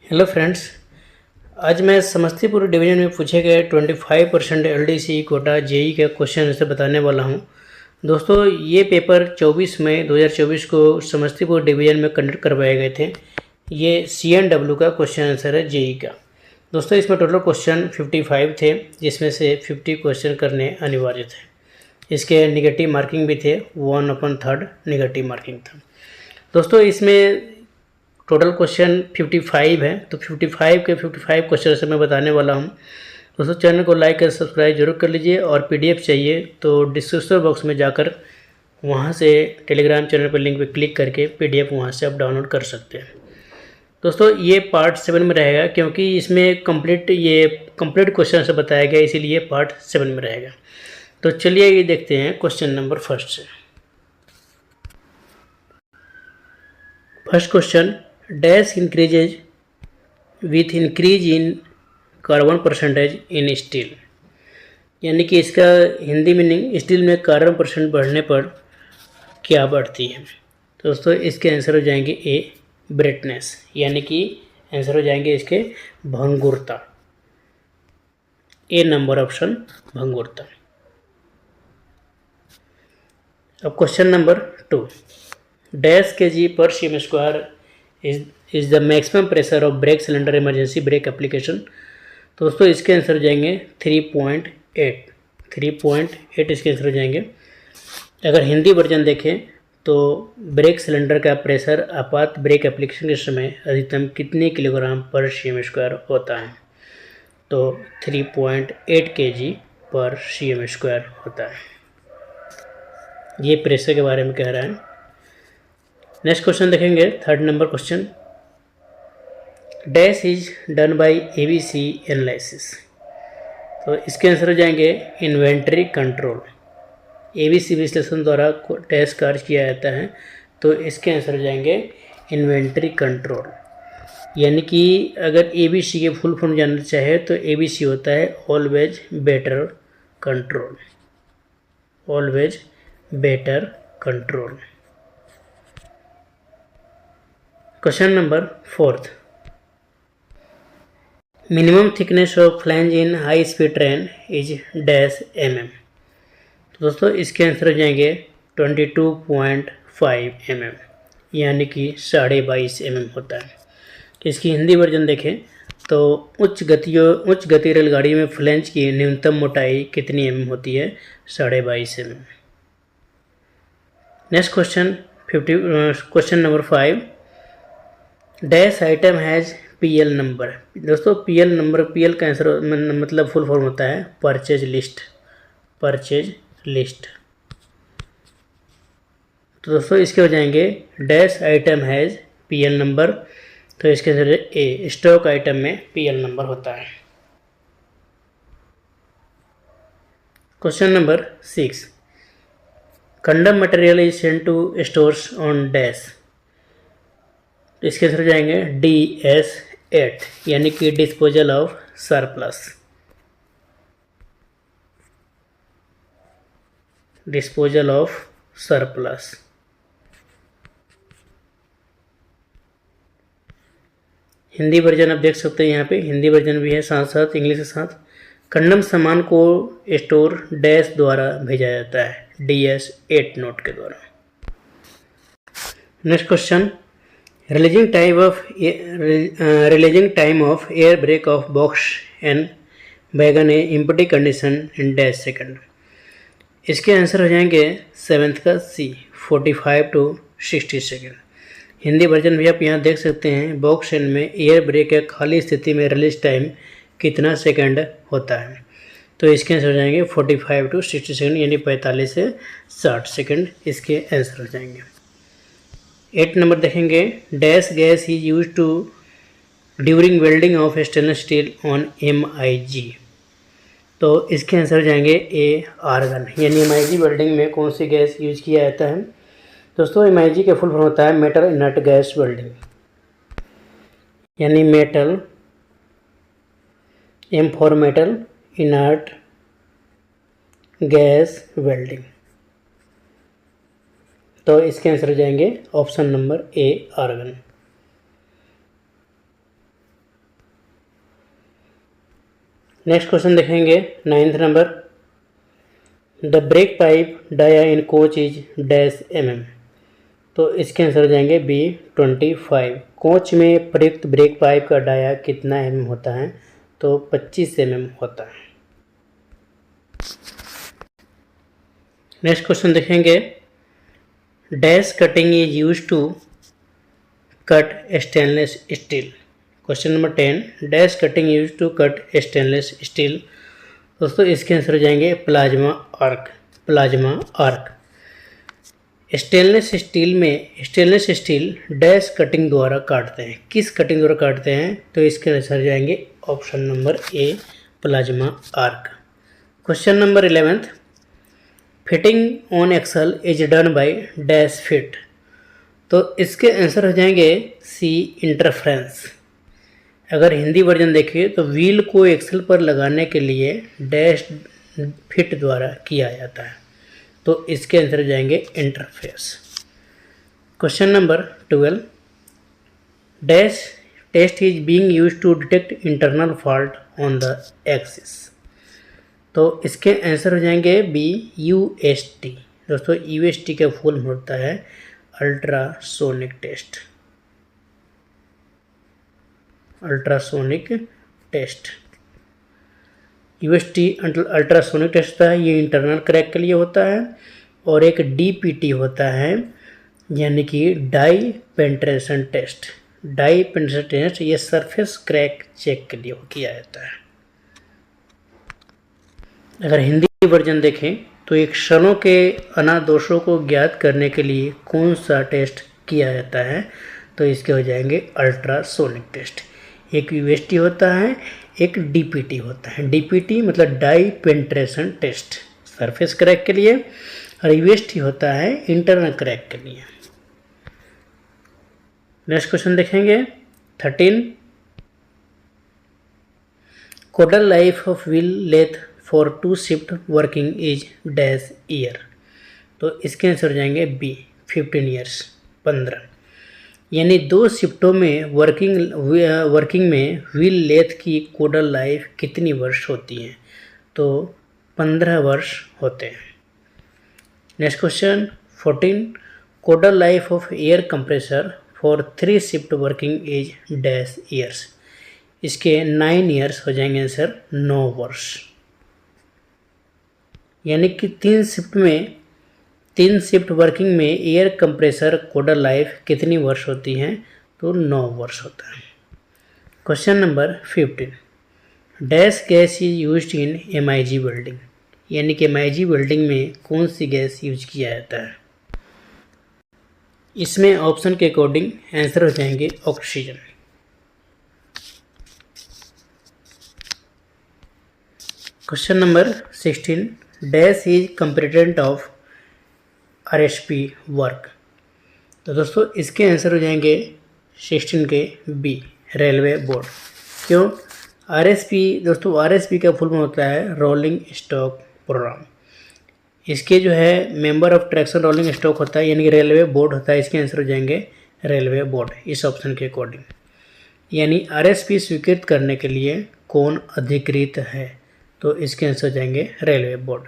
Hello friends, आज मैं Samastipur division में पूछे गए 25% एलडीसी कोटा जेई का क्वेश्चन आंसर बताने वाला हूं। दोस्तों, ये पेपर 24 मई 2024 को समस्तीपुर डिवीज़न में कंडक्ट करवाए गए थे। ये CNW का क्वेश्चन आंसर है जेई का। दोस्तों, इसमें टोटल क्वेश्चन 55 थे, जिसमें से 50 क्वेश्चन करने अनिवार्य थे। इसके निगेटिव मार्किंग भी थे, 1/3 निगेटिव मार्किंग था। दोस्तों, इसमें टोटल क्वेश्चन 55 है, तो 55 के 55 क्वेश्चन से मैं बताने वाला हूं। दोस्तों, चैनल को लाइक और सब्सक्राइब जरूर कर लीजिए, और PDF चाहिए तो डिस्क्रिप्शन बॉक्स में जाकर वहां से टेलीग्राम चैनल पर लिंक पे क्लिक करके PDF वहां से आप डाउनलोड कर सकते हैं। दोस्तों, ये पार्ट 7 में रहेगा, क्योंकि इसमें कंप्लीट क्वेश्चन से बताया गया, इसीलिए पार्ट 7 में रहेगा। तो चलिए ये देखते हैं क्वेश्चन नंबर फर्स्ट से। First question, dash increases with increase in carbon percentage in steel. यानी कि इसका हिंदी मीनिंग, स्टील में कार्बन परसेंट बढ़ने पर क्या बढ़ती है। तो दोस्तों, इसके आंसर हो जाएंगे ए, ब्राइटनेस, यानी कि आंसर हो जाएंगे इसके भंगुरता। ए नंबर ऑप्शन, भंगुरता। अब क्वेश्चन नंबर 2, डैश kg पर cm square is the maximum pressure of brake cylinder emergency brake application. तो दोस्तों, इसके आंसर हो जाएंगे 3.8 इसके आंसर हो जाएंगे। अगर हिंदी वर्जन देखें तो ब्रेक सिलेंडर का प्रेशर आपात ब्रेक एप्लीकेशन के समय अधिकतम कितने किलोग्राम पर cm स्क्वायर होता है। तो 3.8 kg पर cm स्क्वायर होता है। ये प्रेशर के बारे में कह रहा है। नेक्स्ट क्वेश्चन देखेंगे, third number question, dash is done bye ABC analysis. तो इसके आंसर हो जाएंगे इन्वेंट्री कंट्रोल। ABC विश्लेषण द्वारा डैश कार्य किया जाता है, तो इसके आंसर हो जाएंगे इन्वेंट्री कंट्रोल। यानी कि अगर ABC के फुल फॉर्म जानना चाहे तो ABC होता है always better control. Always better control. Question number 4, minimum thickness of flange in high speed train is dash mm। तो दोस्तों, इसके आंसर हो जाएंगे 22.5 mm, यानी कि 22.5 mm होता है। इसकी हिंदी वर्जन देखें तो उच्च गति रेलगाड़ी में फ्लैंज की न्यूनतम मोटाई कितनी mm होती है, 22.5 mm। Next question number 5, dash item has PL number. दोस्तों, PL का आंसर मतलब फुल फॉर्म होता है परचेज लिस्ट। Purchase list. तो दोस्तों, इसके हो जाएंगे dash item has PL number. तो इसके आंसर ए, स्टॉक आइटम में PL नंबर होता है। Question number 6, condemn material is sent to stores on dash. तो इसके आंसर हो जाएंगे DS8, यानी कि disposal of surplus. Disposal of surplus. Hindi version आप देख सकते हैं, यहाँ पे हिंदी वर्जन भी है साथ साथ इंग्लिश के साथ। कंडम सामान को स्टोर डैश द्वारा भेजा जाता है, DS8 नोट के द्वारा। Next question, releasing time of air brake of box and wagon A empty condition in dash second. इसके आंसर हो जाएंगे 7th का C, 45 to 60 second. Hindi version भी आप यहाँ देख सकते हैं, बॉक्स एंड में एयर ब्रेक या खाली स्थिति में रिलीज टाइम कितना सेकंड होता है। तो इसके आंसर हो जाएंगे 45 to 60 सेकेंड, यानी 45 से 60 सेकेंड इसके आंसर हो जाएंगे। 8 नंबर देखेंगे, dash gas is use to during welding of stainless steel on MIG। तो इसके आंसर हो जाएंगे ए, आर्गन। यानी MIG वेल्डिंग में कौन सी गैस यूज किया जाता है। दोस्तों, MIG का फुल फॉर्म होता है मेटल इनर्ट गैस वेल्डिंग, यानी metal, M for metal inert gas welding. तो इसके आंसर हो जाएंगे option number A, argon. Next question देखेंगे 9th नंबर। The brake pipe dia in coach is dash mm। तो इसके आंसर हो जाएंगे बी 25। कोच में प्रयुक्त ब्रेक पाइप का डाया कितना mm होता है? तो 25 mm होता है। नेक्स्ट क्वेश्चन देखेंगे dash cutting is use to cut stainless steel. Question number 10 dash cutting use to cut stainless steel. दोस्तों इसके आंसर हो जाएंगे plasma arc. Plasma arc stainless steel dash cutting द्वारा काटते हैं। किस कटिंग द्वारा काटते हैं? तो इसके आंसर हो जाएंगे option number A plasma arc. Question number 11 fitting on axle is done by dash fit. तो इसके आंसर हो जाएंगे सी इंटरफ्रेंस। अगर हिंदी वर्जन देखिए तो व्हील को एक्सल पर लगाने के लिए डैश फिट द्वारा किया जाता है। तो इसके आंसर हो जाएंगे interface. Question number 12 dash test is being used to detect internal fault on the axis. तो इसके आंसर हो जाएंगे बी UST। दोस्तों UST का फुल होता है ultrasonic test. Ultrasonic test UST ultrasonic test होता है, ये इंटरनल क्रैक के लिए होता है। और एक DPT होता है यानी कि dye penetration test. Dye penetration test ये सरफेस क्रैक चेक के लिए किया जाता है। अगर हिंदी वर्जन देखें तो एक क्षणों के अनादोषों को ज्ञात करने के लिए कौन सा टेस्ट किया जाता है? तो इसके हो जाएंगे अल्ट्रासोनिक टेस्ट। एक UST होता है, एक DPT होता है। DPT मतलब dye penetration test surface crack के लिए, और UST होता है इंटरनल क्रैक के लिए। नेक्स्ट क्वेश्चन देखेंगे 13 codal life of wheel lathe for 2 shift working is dash year. तो इसके आंसर हो जाएंगे बी 15 ईयर्स 15। यानी 2 शिफ्टों में वर्किंग में व्हील लेथ की कोडल लाइफ कितनी वर्ष होती है? तो 15 वर्ष होते हैं। Next question 14 codal life of air compressor for 3 shift working is dash years. इसके 9 ईयर्स हो जाएंगे आंसर 9 वर्ष। यानी कि 3 शिफ्ट वर्किंग में एयर कंप्रेसर कोडल लाइफ कितनी वर्ष होती है? तो 9 वर्ष होता है। Question number 15 dash gas is used in MIG welding. यानी कि MIG वेल्डिंग में कौन सी गैस यूज किया जाता है? इसमें ऑप्शन के अकॉर्डिंग आंसर हो जाएंगे oxygen. Question number 16 dash is competent of RSP work. तो दोस्तों इसके आंसर हो जाएंगे 16 के बी रेलवे बोर्ड। क्यों? RSP दोस्तों RSP का फुल फॉर्म होता है रोलिंग स्टॉक प्रोग्राम। इसके जो है member of traction rolling stock होता है यानी कि रेलवे बोर्ड होता है। इसके आंसर हो जाएंगे रेलवे बोर्ड इस ऑप्शन के अकॉर्डिंग। यानी RSP स्वीकृत करने के लिए कौन अधिकृत है? तो इसके आंसर हो जाएंगे railway board.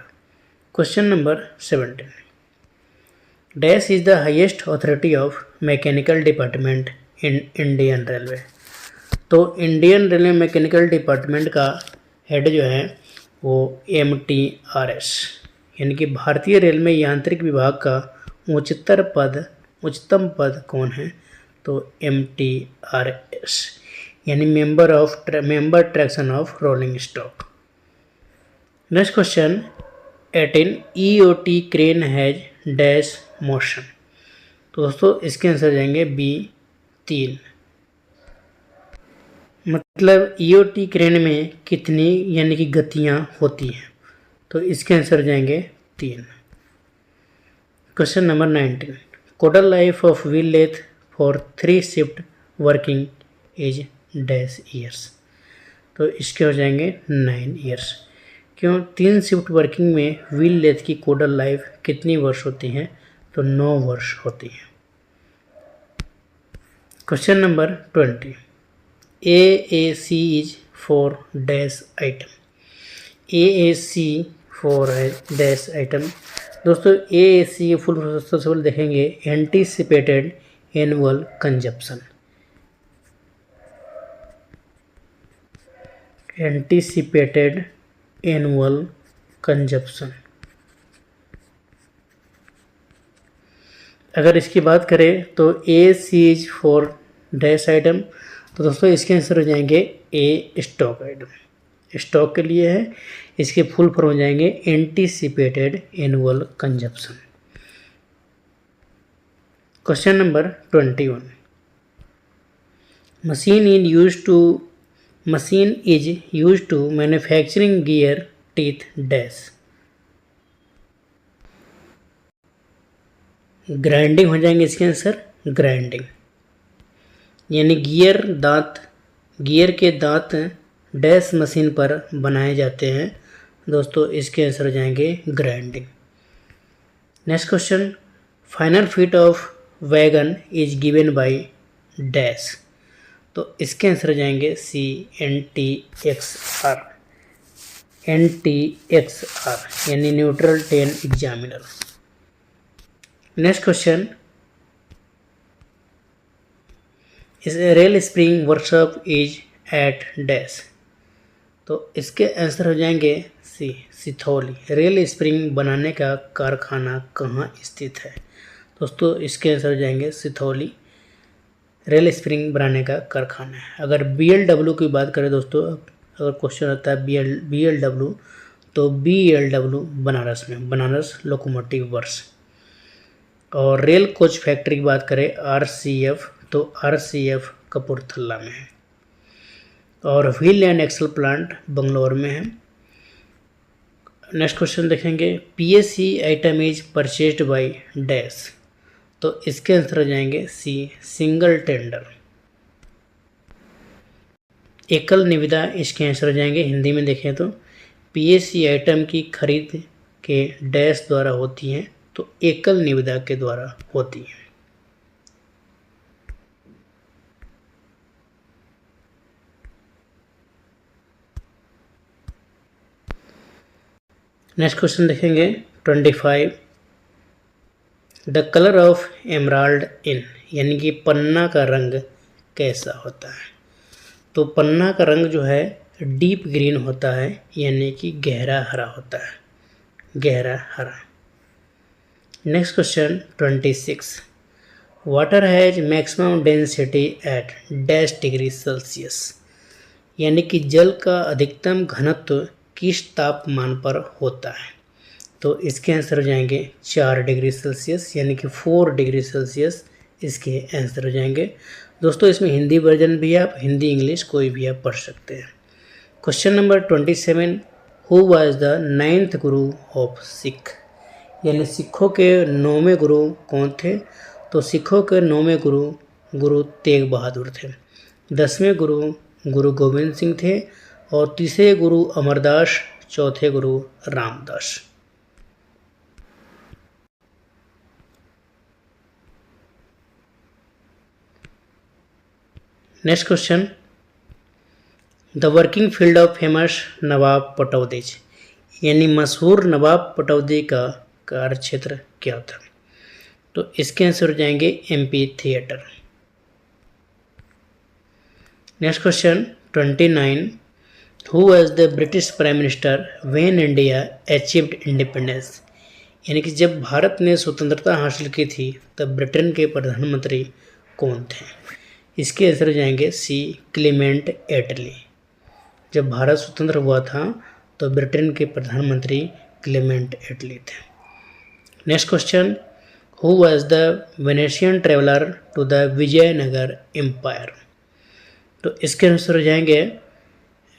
Question number 17 dash is the highest authority of mechanical department in Indian railway. तो इंडियन रेलवे मैकेनिकल डिपार्टमेंट का हेड जो है वो MTRS यानी कि भारतीय रेल में यांत्रिक विभाग का उच्चतम पद कौन है? तो MTRS यानी member traction of rolling stock. Next question 18 EOT crane has dash motion. तो दोस्तों इसके आंसर जाएंगे बी 3। मतलब EOT क्रेन में कितनी यानी कि गतियाँ होती हैं? तो इसके आंसर जाएंगे 3। Question number 19 codal life of wheel lathe for 3 shift working is dash years. तो इसके हो जाएंगे 9 ईयर्स। क्यों? 3 शिफ्ट वर्किंग में व्हील लेथ की कोडल लाइफ कितनी वर्ष होती हैं? तो 9 वर्ष होती है। Question number 20 AAC is for dash item. AAC for है डैश आइटम। दोस्तों AAC के फुल सबसे पहले देखेंगे anticipated annual consumption. Anticipated annual consumption. अगर इसकी बात करें तो AAC is for dash item, तो दोस्तों इसके आंसर हो जाएंगे ए स्टॉक आइटम, स्टॉक के लिए है। इसके फुल फॉर्म हो जाएंगे anticipated annual consumption. Question number 21, machine is use to manufacturing gear teeth dash. Grinding हो जाएंगे इसके आंसर ग्राइंडिंग, यानी गियर के दांत डैश मशीन पर बनाए जाते हैं। दोस्तों इसके आंसर हो जाएंगे grinding. Next question, final feet of wagon is given by dash, तो इसके आंसर हो जाएंगे सी NTXR, यानी neutral train examiner. Next question, इस rail spring workshop is at dash, तो इसके आंसर हो जाएंगे सी सिथौली। रेल स्प्रिंग बनाने का कारखाना कहाँ स्थित है? दोस्तों इसके आंसर हो जाएंगे सिथौली, रेल स्प्रिंग बनाने का कारखाना है। अगर BLW की बात करें दोस्तों, अगर क्वेश्चन आता है BLW, तो BLW बनारस में, बनारस लोकोमोटिव वर्क्स। और रेल कोच फैक्ट्री की बात करें RCF, तो RCF कपूरथला में है। और wheel and axle plant Bangalore में है। नेक्स्ट क्वेश्चन देखेंगे, PSC item is purchased by dash, तो इसके आंसर हो जाएंगे सी सिंगल टेंडर, एकल निविदा इसके आंसर हो जाएंगे। हिंदी में देखें तो PSC आइटम की खरीद के डैश द्वारा होती हैं, तो एकल निविदा के द्वारा होती है। नेक्स्ट क्वेश्चन देखेंगे 25, द कलर ऑफ एमराल्ड इन, यानी कि पन्ना का रंग कैसा होता है? तो पन्ना का रंग जो है डीप ग्रीन होता है, यानी कि गहरा हरा होता है, गहरा हरा। Next question 26, water has maximum density at dash degree Celsius, यानी कि जल का अधिकतम घनत्व किस तापमान पर होता है? तो इसके आंसर हो जाएंगे 4 डिग्री सेल्सियस, यानी कि 4 डिग्री सेल्सियस इसके आंसर हो जाएंगे। दोस्तों इसमें हिंदी वर्जन भी है, आप हिंदी इंग्लिश कोई भी आप पढ़ सकते हैं। Question number 27, who was the 9th Guru of Sikh, यानी सिखों के 9वें गुरु कौन थे? तो सिखों के 9वें गुरु तेग बहादुर थे। 10वें गुरु गोविंद सिंह थे, और तीसरे गुरु अमरदास, चौथे Guru Ramdas. Next question, the working field of famous Nawab Pataudi, यानी मशहूर नवाब पटौदी का कार्य क्षेत्र क्या था? तो इसके आंसर हो जाएंगे MP theatre. Next question 29, who was the British prime minister when India achieved independence, यानी कि जब भारत ने स्वतंत्रता हासिल की थी तब ब्रिटेन के प्रधानमंत्री कौन थे? इसके आंसर हो जाएंगे सी क्लेमेंट एटली। जब भारत स्वतंत्र हुआ था तो ब्रिटेन के प्रधानमंत्री क्लेमेंट एटली थे। Next question, who was the Venetian traveller to the Vijayanagar empire, तो इसके आंसर हो जाएंगे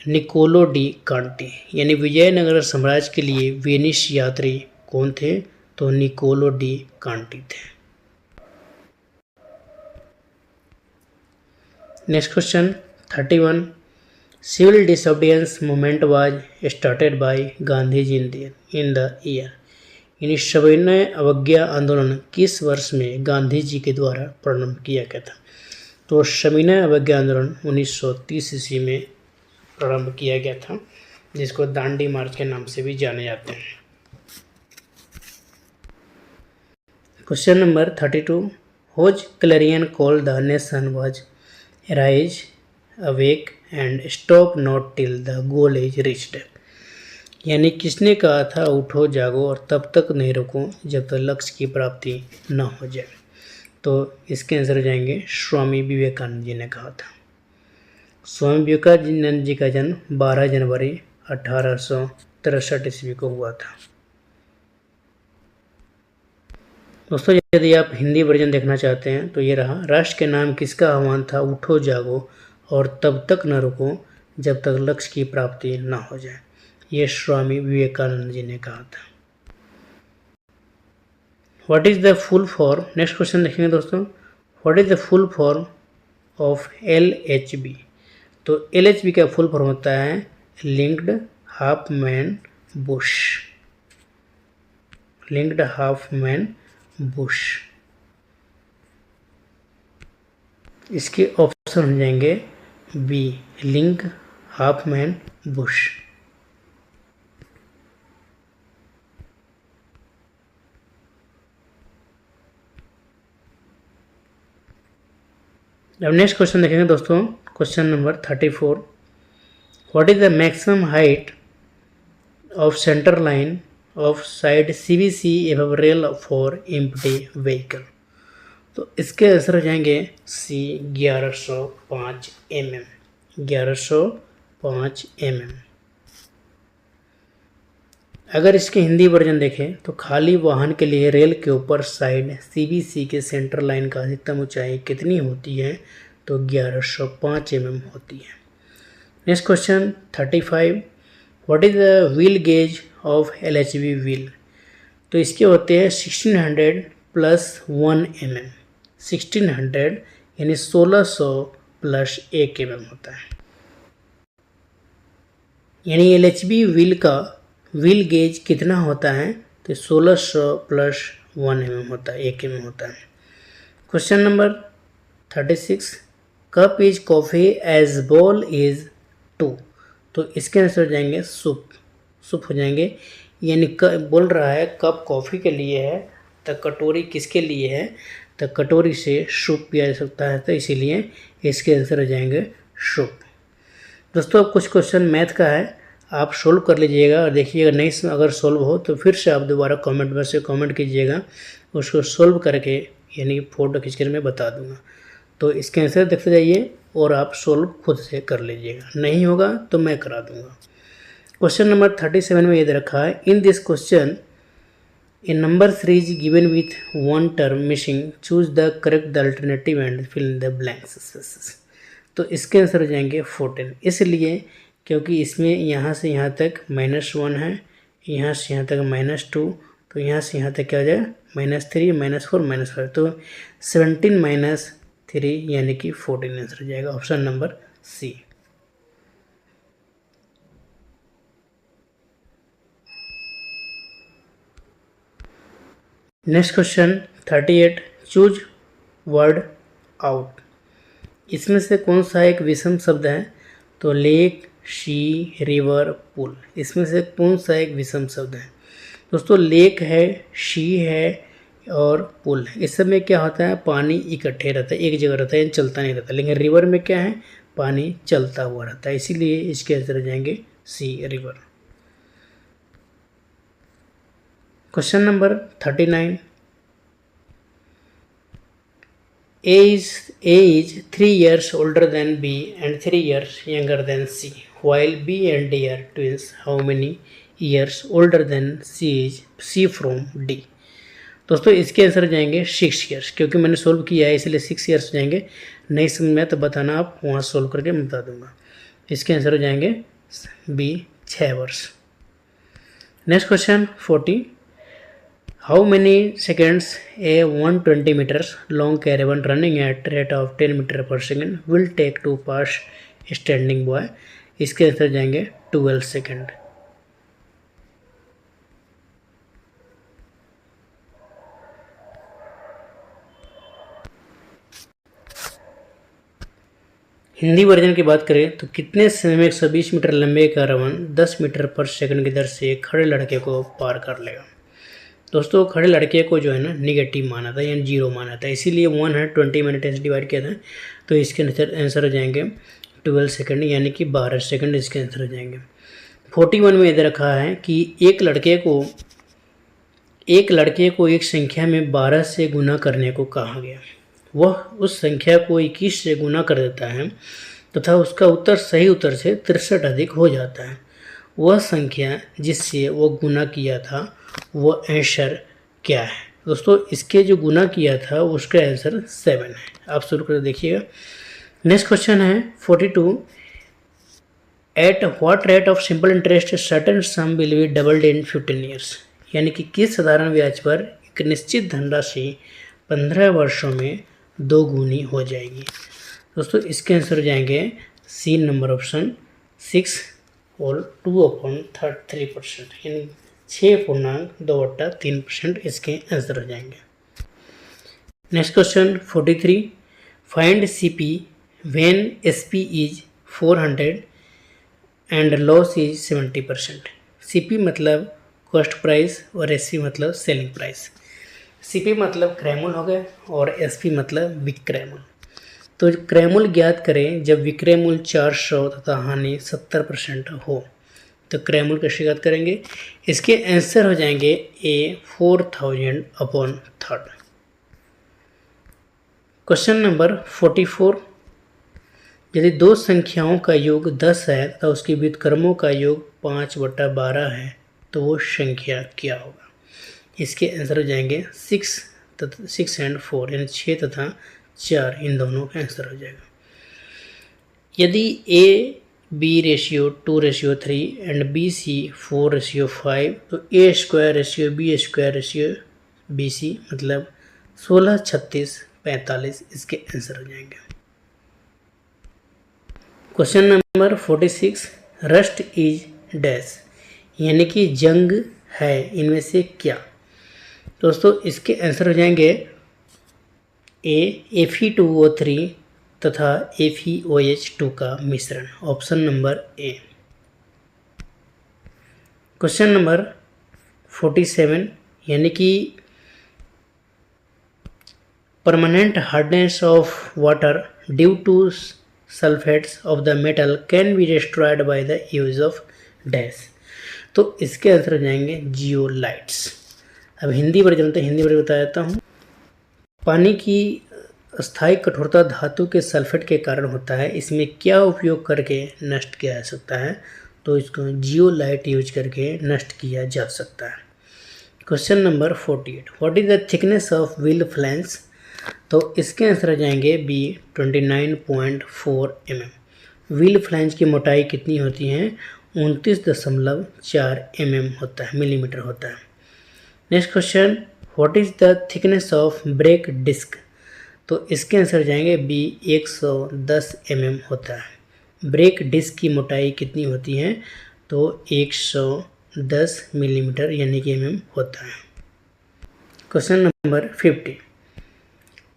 निकोलो डी कांटी, यानी विजयनगर साम्राज्य के लिए वेनिस यात्री कौन थे? तो निकोलो डी कांटी थे। Next question 31, civil disobedience movement was started by Gandhi ji in the year, यानी सविनय अवज्ञा आंदोलन किस वर्ष में गांधी जी के द्वारा प्रारंभ किया गया था? तो सविनय अवज्ञा आंदोलन 1930 ईस्वी में प्रारंभ किया गया था। जिसको दांडी मार्च के नाम से भी जाने जाते हैं। Question number 32, whose clarion call the nation was rise awake and stop not till the goal is reached. यानी किसने कहा था उठो जागो और तब तक नहीं रुको जब तक लक्ष्य की प्राप्ति न हो जाए। तो इसके आंसर हो जाएंगे स्वामी विवेकानंद जी ने कहा था। स्वामी विवेकानंद जी का जन्म 12 जनवरी 1863 ईस्वी को हुआ था। दोस्तों यदि आप हिंदी वर्जन देखना चाहते हैं तो ये रहा, राष्ट्र के नाम किसका आह्वान था उठो जागो और तब तक न रुको जब तक लक्ष्य की प्राप्ति न हो जाए। ये स्वामी विवेकानंद जी ने कहा था। What is the full form, next question देखेंगे दोस्तों, what is the full form of LHB। तो LHB का फुल फॉर्म होता है linked half man bush, linked half man bush. इसके ऑप्शन हो जाएंगे B, link half man bush. अब नेक्स्ट क्वेश्चन देखेंगे दोस्तों, question number 34, what is the maximum height of centre line of side CBC above rail for empty vehicle. तो इसके answer हो जाएंगे C, 1105 mm, 1105 mm। अगर इसके हिंदी वर्जन देखें तो खाली वाहन के लिए रेल के ऊपर साइड CBC के सेंटर लाइन का अधिकतम ऊंचाई कितनी होती है, तो 1105 mm होती है। Next question 35, what is the wheel gauge of LHB wheel. तो इसके होते हैं 1600 + 1 mm, 1600 यानी 1600 + 1 mm होता है। यानी LHB व्हील का व्हील गेज कितना होता है, तो 1600 + 1 mm होता है, 1 mm होता है। Question number 36, cup is coffee as bowl is 2। तो इसके आंसर हो जाएंगे सूप, सूप हो जाएंगे। यानी बोल रहा है कप कॉफ़ी के लिए है तो कटोरी किसके लिए है, तो कटोरी से सूप पिया जा सकता है, तो इसीलिए इसके आंसर हो जाएंगे सूप। दोस्तों अब कुछ क्वेश्चन मैथ का है, आप सोल्व कर लीजिएगा और देखिएगा, नहीं अगर सोल्व हो तो फिर से आप दोबारा कमेंट बॉक्स से कमेंट कीजिएगा, उसको सोल्व करके यानी फ़ोटो खींचकर मैं बता दूंगा। तो इसके आंसर देखते जाइए और आप सोल्व खुद से कर लीजिएगा, नहीं होगा तो मैं करा दूंगा। क्वेश्चन नंबर 37 में ये दे रखा है, in this question a number 3 is given with one term missing, choose the correct the alternative and fill in the blanks. तो इसके आंसर हो जाएंगे 14, इसलिए क्योंकि इसमें यहाँ से यहाँ तक -1 है, यहाँ से यहाँ तक -2, तो यहाँ से यहाँ तक क्या हो जाएगा -3, -4, -5, तो 17 - 3 यानी कि 14 आंसर हो जाएगा, option number C। Next question 38, choose word out. इसमें से कौन सा एक विषम शब्द है, तो लेक, शी, रिवर, पुल, इसमें से कौन सा एक विषम शब्द है। दोस्तों लेक है, शी है और पुल है। इस सब में क्या होता है, पानी इकट्ठे रहता है, एक जगह रहता है, चलता नहीं रहता। लेकिन रिवर में क्या है, पानी चलता हुआ रहता है, इसीलिए इसके आंसर हो जाएंगे C, river. Question number 39, A is 3 years older than B and 3 years younger than C, while B and D are twins. How many years older than C from D? दोस्तों इसके आंसर हो जाएंगे 6 years, क्योंकि मैंने solve किया है इसलिए 6 years हो जाएंगे। नहीं समझ में तो बताना, आप वहाँ सोल्व करके मैं बता दूंगा। इसके आंसर हो जाएंगे B, 6 वर्ष। Next question 40, how many seconds a 120 meters long caravan running at rate of 10 meter per second will take to pass standing boy? इसके आंसर जाएंगे 12 सेकेंड। हिंदी वर्जन की बात करें तो कितने समय में 120 मीटर लंबे का रावण 10 मीटर पर सेकंड की दर से खड़े लड़के को पार कर लेगा। दोस्तों खड़े लड़के को जो है ना निगेटिव माना था यानी 0 माना था, इसीलिए 120 मिनट से डिवाइड किया था। तो इसके आंसर हो जाएंगे 12 सेकंड यानी कि 12 सेकंड इसके आंसर हो जाएंगे। 41 में इधर रखा है कि एक लड़के को एक संख्या में 12 से गुना करने को कहा गया। वह उस संख्या को 21 से गुना कर देता है तथा उसका उत्तर सही उत्तर से 63 अधिक हो जाता है। वह संख्या जिससे वो गुना किया था वो आंसर क्या है? दोस्तों इसके जो गुना किया था उसका आंसर 7 है। आप शुरू कर देखिएगा। नेक्स्ट क्वेश्चन है 42। At what rate of simple interest certain some will be doubled in 15 years, यानी कि किस साधारण ब्याज पर एक निश्चित धनराशि 15 वर्षों में 2 गुनी हो जाएगी। दोस्तों इसके आंसर हो जाएंगे सी नंबर ऑप्शन 6 और 2/3%, यानी 6.2/3% इसके आंसर हो जाएंगे। Next question 43। Find CP when SP is 400 and loss is 70%। CP मतलब कॉस्ट प्राइस और SP मतलब सेलिंग प्राइस। CP मतलब क्रय हो गया और SP मतलब विक्रय मूल्य। तो क्रय मूल्य ज्ञात करें जब विक्रय मूल्य 400 तथा हानि 70% हो। तो क्रय मूल्य कैसे ज्ञात करेंगे? इसके आंसर हो जाएंगे A 4000/3। Question number 44। यदि दो संख्याओं का योग 10 है तथा उसके व्युत्क्रमों का योग 5/12 है तो वो संख्या क्या होगा? इसके आंसर हो जाएंगे 6 एंड 4, यानी 6 तथा 4 इन दोनों का आंसर हो जाएगा। यदि AB/2/3 एंड BC 4/5 तो A²/B² मतलब 16, 36, 45 इसके आंसर हो जाएंगे। Question number 46। Rust is dash, यानी कि जंग है इनमें से क्या? दोस्तों इसके आंसर हो जाएंगे A Fe2O3 तथा FeOH2 का मिश्रण, option number A। Question number 47, यानी कि permanent hardness of water due to sulphates of the metal can be destroyed by the use of dash. तो इसके आंसर हो जाएंगे जियोलाइट्स। अब हिंदी वर्जन बता देता हूँ। पानी की अस्थायी कठोरता धातु के सल्फेट के कारण होता है। इसमें क्या उपयोग करके नष्ट किया जा सकता है? तो इसको जियोलाइट यूज करके नष्ट किया जा सकता है। Question number 48। What is the thickness of wheel flanks? तो इसके आंसर हो जाएंगे B 29.4 mm। व्हील फ्लैंज की मोटाई कितनी होती है? 29.4 mm होता है, मिलीमीटर होता है। Next question, what is the thickness of brake disc? तो इसके आंसर हो जाएंगे B 110 mm होता है। ब्रेक डिस्क की मोटाई कितनी होती है? तो 110 मिलीमीटर यानी कि mm होता है। Question number 50।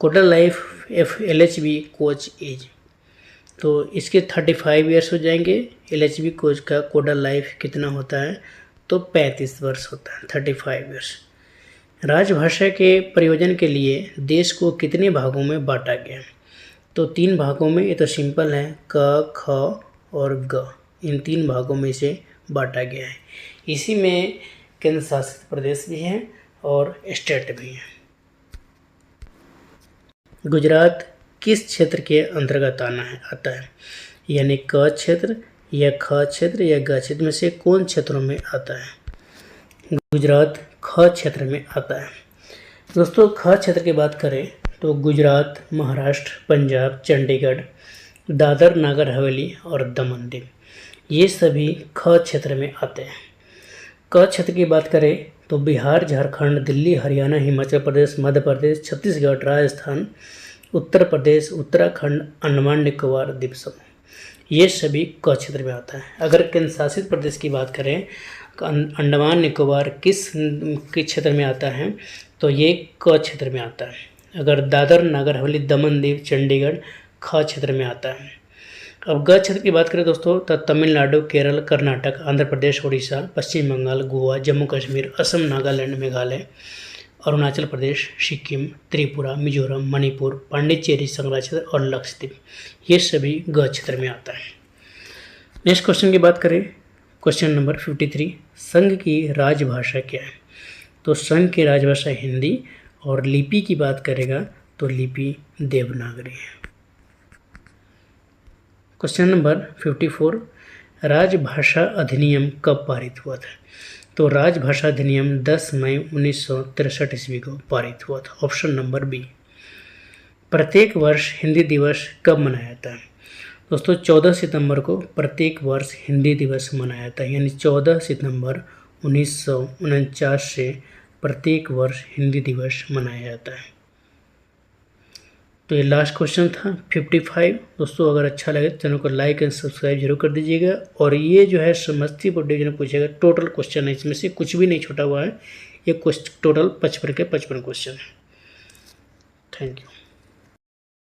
कोडा लाइफ LHB कोच एज, तो इसके 35 ईयर्स हो जाएंगे। LHB कोच का कोडा लाइफ कितना होता है? तो 35 वर्ष होता है, 35 ईयर्स। राजभाषा के प्रयोजन के लिए देश को कितने भागों में बांटा गया? तो 3 भागों में। ये तो सिंपल है, क, ख और ग, इन 3 भागों में से बांटा गया है। इसी में केंद्र शासित प्रदेश भी हैं और स्टेट भी हैं। गुजरात किस क्षेत्र के अंतर्गत आता है? यानी क क्षेत्र या ख क्षेत्र या ग क्षेत्र में से कौन क्षेत्रों में आता है? गुजरात ख क्षेत्र में आता है। दोस्तों ख क्षेत्र की बात करें तो गुजरात, महाराष्ट्र, पंजाब, चंडीगढ़, दादर नागर हवेली और दमन दीव, ये सभी ख क्षेत्र में आते हैं। क क्षेत्र की बात करें तो बिहार, झारखंड, दिल्ली, हरियाणा, हिमाचल प्रदेश, मध्य प्रदेश, छत्तीसगढ़, राजस्थान, उत्तर प्रदेश, उत्तराखंड, अंडमान निकोबार द्वीप समूह, ये सभी क क्षेत्र में आता है। अगर केंद्र शासित प्रदेश की बात करें, अंडमान निकोबार किस क्षेत्र में आता है? तो ये क क्षेत्र में आता है। अगर दादर नागर हवेली, दमन दीव, चंडीगढ़ ख क्षेत्र में आता है। अब ग क्षेत्र की बात करें दोस्तों तो तमिलनाडु, केरल, कर्नाटक, आंध्र प्रदेश, उड़ीसा, पश्चिम बंगाल, गोवा, जम्मू कश्मीर, असम, नागालैंड, मेघालय, अरुणाचल प्रदेश, सिक्किम, त्रिपुरा, मिजोरम, मणिपुर, पांडिचेरी, संघराज क्षेत्र और लक्षद्वीप, ये सभी ग क्षेत्र में आता है। नेक्स्ट क्वेश्चन की बात करें, क्वेश्चन नंबर 53, संघ की राजभाषा क्या है? तो संघ की राजभाषा हिंदी और लिपि की बात करेगा तो लिपि देवनागरी है। क्वेश्चन नंबर 54, राजभाषा अधिनियम कब पारित हुआ था? तो राजभाषा अधिनियम 10 मई 1963 ईस्वी को पारित हुआ था। Option number B. प्रत्येक वर्ष हिंदी दिवस कब मनाया जाता है? दोस्तों 14 सितंबर को प्रत्येक वर्ष हिंदी दिवस मनाया जाता है, यानी 14 सितंबर 1949 से प्रत्येक वर्ष हिंदी दिवस मनाया जाता है। तो ये लास्ट क्वेश्चन था 55। दोस्तों अगर अच्छा लगे तो चैनल को लाइक एंड सब्सक्राइब जरूर कर दीजिएगा। और ये जो है समस्तीपुर डिवीजन में पूछेगा टोटल क्वेश्चन है, इसमें से कुछ भी नहीं छूटा हुआ है। ये टोटल 55 के 55 क्वेश्चन है। Thank you.